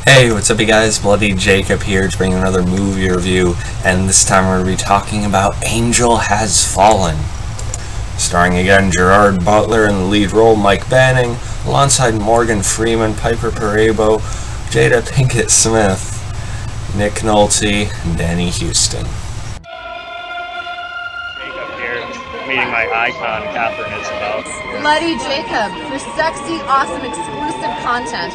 Hey, what's up you guys? Bloody Jacob here to bring another movie review, and this time we're going to be talking about Angel Has Fallen. Starring again Gerard Butler in the lead role, Mike Banning, alongside Morgan Freeman, Piper Perabo, Jada Pinkett Smith, Nick Nolte, and Danny Houston. Jacob here, meeting my icon, Catherine Isabel. Bloody Jacob for sexy, awesome, exclusive content.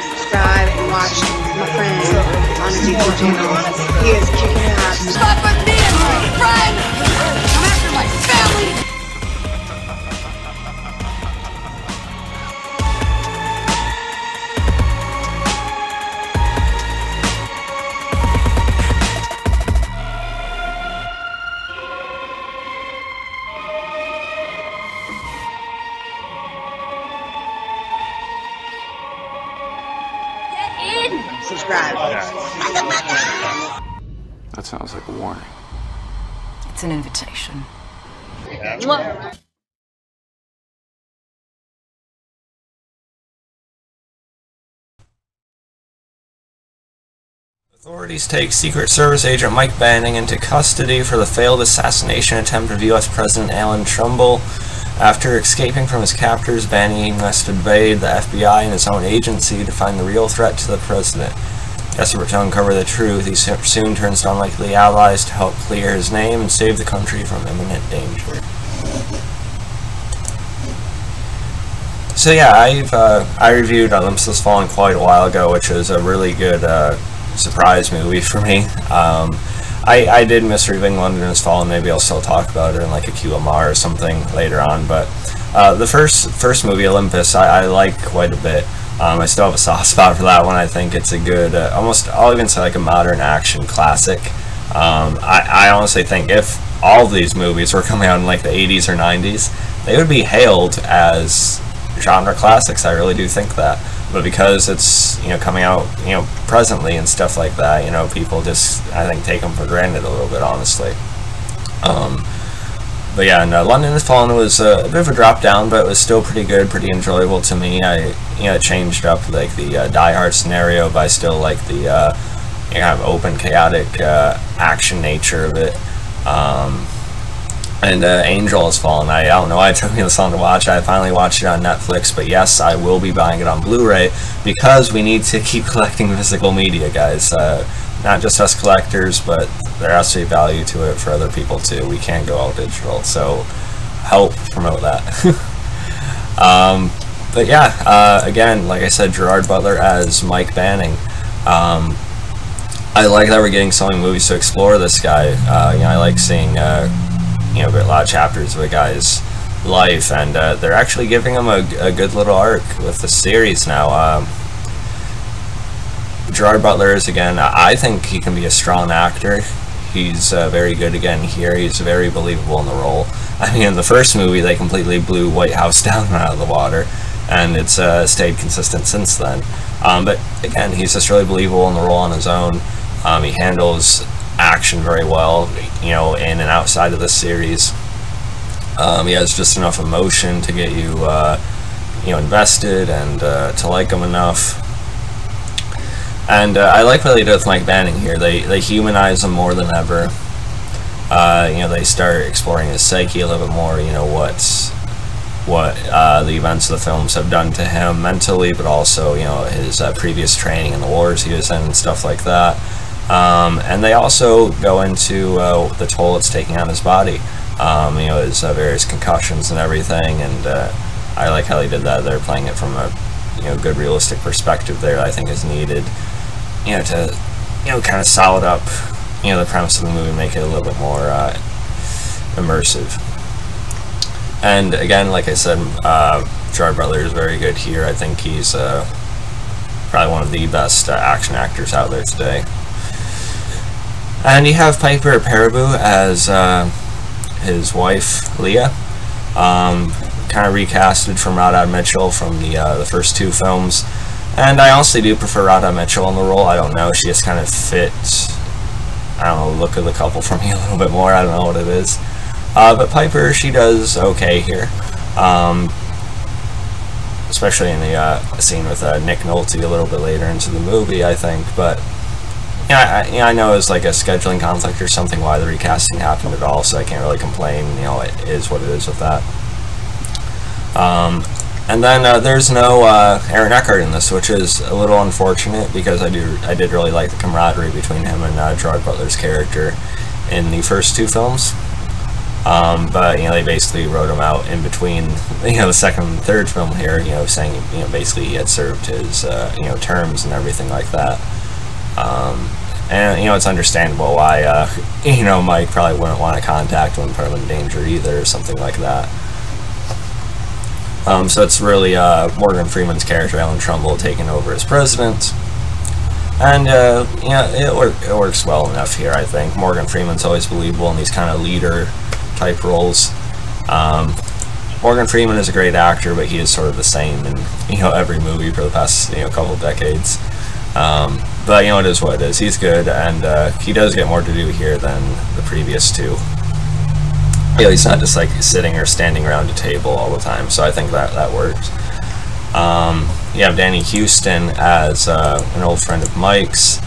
Subscribe and watch my friend on the YouTube channel. He is kicking ass. Stop at me and my friend! I'm after my family! Subscribe. That sounds like a warning. It's an invitation. Authorities take Secret Service agent Mike Banning into custody for the failed assassination attempt of U.S. President Alan Trumbull. After escaping from his captors, Banning must evade the FBI and his own agency to find the real threat to the president. Desperate to uncover the truth, he soon turns to unlikely allies to help clear his name and save the country from imminent danger. So yeah, I reviewed Olympus Has Fallen quite a while ago, which is a really good surprise movie for me. I did miss reviewing London Has Fallen. Maybe I'll still talk about it in like a QMR or something later on. But the first movie, Olympus, I like quite a bit. I still have a soft spot for that one. I think it's a good, almost, I'll even say like a modern action classic. I honestly think if all of these movies were coming out in like the 80s or 90s, they would be hailed as genre classics. I really do think that. But because it's, coming out, presently and stuff like that, people just, I think, take them for granted a little bit, honestly. But yeah, and London Has Fallen was a bit of a drop down, but it was still pretty good, pretty enjoyable to me. It changed up like the Die Hard scenario, but I still like the kind of open, chaotic action nature of it. And Angel Has Fallen, I don't know why it took me this long to watch. I finally watched it on Netflix, but yes, I will be buying it on Blu-ray because we need to keep collecting physical media, guys. Not just us collectors, but there has to be value to it for other people too. We can't go all digital, so help promote that. But yeah, again, like I said, Gerard Butler as Mike Banning. I like that we're getting so many movies to explore this guy. I like seeing a lot of chapters of a guy's life, and they're actually giving him a good little arc with the series now. Gerard Butler is, again, I think he can be a strong actor. He's very good again here. He's very believable in the role. I mean, in the first movie, they completely blew White House down out of the water, and it's stayed consistent since then. But again, he's just really believable in the role on his own. He handles action very well, in and outside of this series. He has just enough emotion to get you, invested and to like him enough. And I like what they did with Mike Banning here. They humanize him more than ever. They start exploring his psyche a little bit more. What the events of the films have done to him mentally, but also his previous training in the wars he was in and stuff like that. And they also go into the toll it's taking on his body. His various concussions and everything. And I like how they did that. They're playing it from a good realistic perspective there. I think is needed. To kind of solid up the premise of the movie and make it a little bit more immersive. And again, like I said, Gerard Butler is very good here. I think he's probably one of the best action actors out there today. And you have Piper Perabo as his wife, Leah. Kind of recasted from Rod Mitchell from the first two films. And I honestly do prefer Radha Mitchell in the role. I don't know, she just kind of fits, I don't know, the look of the couple for me a little bit more. I don't know what it is. But Piper, she does okay here. Especially in the scene with Nick Nolte a little bit later into the movie, I think. But yeah, I know it's like a scheduling conflict or something why the recasting happened at all, so I can't really complain. You know, it is what it is with that. And then there's no Aaron Eckhart in this, which is a little unfortunate because I did really like the camaraderie between him and Gerard Butler's character in the first two films. But you know, they basically wrote him out in between, you know, the second and third film here, you know, saying, you know, basically he had served his you know, terms and everything like that. And you know, it's understandable why you know, Mike probably wouldn't want to contact him and put him in danger either, or something like that. So it's really Morgan Freeman's character, Alan Trumbull, taking over as president. And, yeah, it works well enough here, I think. Morgan Freeman's always believable in these kind of leader-type roles. Morgan Freeman is a great actor, but he is sort of the same in, you know, every movie for the past, you know, couple of decades. But, you know, it is what it is. He's good, and he does get more to do here than the previous two. You know, he's not just, like, sitting or standing around a table all the time, so I think that works. You have Danny Houston as an old friend of Mike's,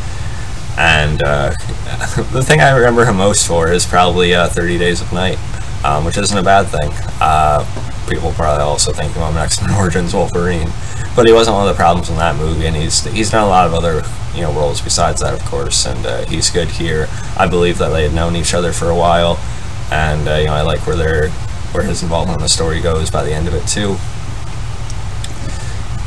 and the thing I remember him most for is probably 30 Days of Night, which isn't a bad thing. People probably also think of him in X-Men Origins Wolverine, but he wasn't one of the problems in that movie, and he's done a lot of other, you know, roles besides that, of course, and he's good here. I believe that they had known each other for a while, and you know, I like where his involvement in the story goes by the end of it too.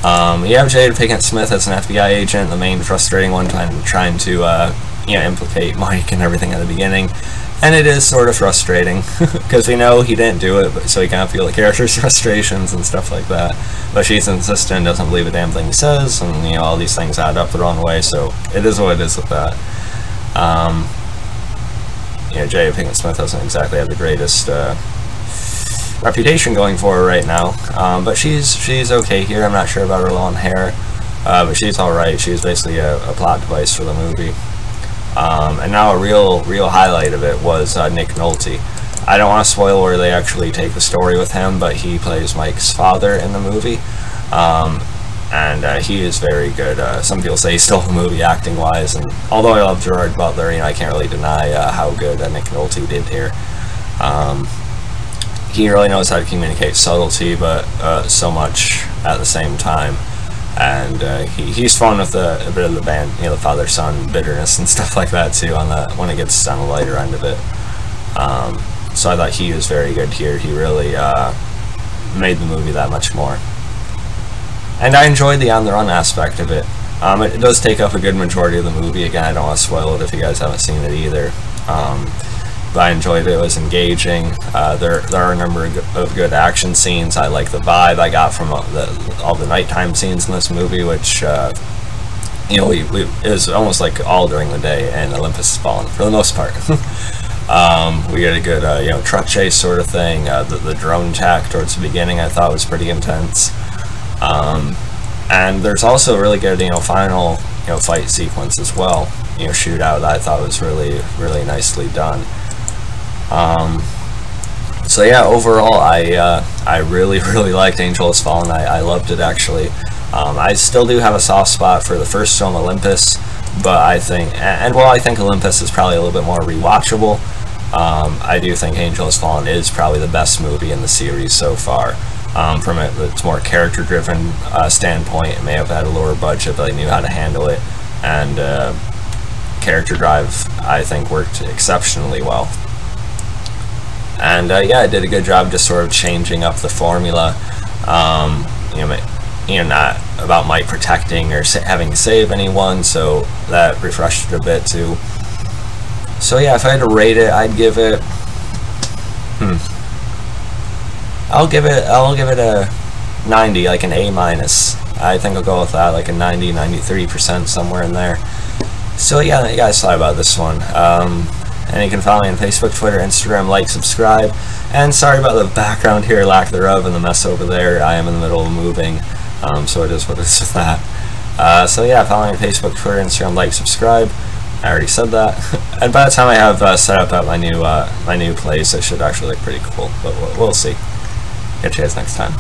You have Pickett Smith as an FBI agent, the main frustrating one, trying to you know, implicate Mike and everything at the beginning, and it is sort of frustrating because we know he didn't do it, but so he kind of feel the character's frustrations and stuff like that. But she's insistent, doesn't believe a damn thing he says, and you know, all these things add up the wrong way. So it is what it is with that. You know, Pickett Smith doesn't exactly have the greatest reputation going for her right now, but she's okay here. I'm not sure about her long hair, but she's alright. She's basically a plot device for the movie. And now a real highlight of it was Nick Nolte. I don't want to spoil where they actually take the story with him, but he plays Mike's father in the movie, and he is very good. Some people say he stole the movie acting-wise, and although I love Gerard Butler, you know, I can't really deny how good Nick Nolte did here. He really knows how to communicate subtlety, but so much at the same time. And he's fun with a bit of the band, you know, the father-son bitterness and stuff like that too, on the when it gets on the lighter end of it. So I thought he was very good here. He really made the movie that much more. And I enjoyed the on-the-run aspect of it. It does take up a good majority of the movie. Again, I don't want to spoil it if you guys haven't seen it either. But I enjoyed it. It was engaging. There are a number of good action scenes. I like the vibe I got from all the nighttime scenes in this movie, which you know, it was almost like all during the day, and Olympus has fallen for the most part. We had a good you know, truck chase sort of thing. The drone attack towards the beginning I thought was pretty intense. And there's also a really good, you know, final, you know, fight sequence as well. You know, shootout that I thought was really nicely done. So yeah, overall, I really liked Angel Has Fallen. I loved it, actually. I still do have a soft spot for the first film, Olympus, but I think, and while I think Olympus is probably a little bit more rewatchable, I do think Angel Has Fallen is probably the best movie in the series so far. From its more character-driven standpoint, it may have had a lower budget, but they knew how to handle it, and character drive, I think, worked exceptionally well. And yeah, it did a good job just sort of changing up the formula. You know, not about Mike protecting or having to save anyone, so that refreshed it a bit too. So yeah, if I had to rate it, I'd give it. I'll give it a 90, like an A-. I think I'll go with that, like a 90, 93%, somewhere in there. So yeah, you guys thought about this one. And you can follow me on Facebook, Twitter, Instagram, like, subscribe. And sorry about the background here, lack thereof, and the mess over there. I am in the middle of moving, so it is what it is with that. So yeah, follow me on Facebook, Twitter, Instagram, like, subscribe. I already said that. And by the time I have set up at my new place, it should actually look pretty cool. But we'll see. Catch you guys next time.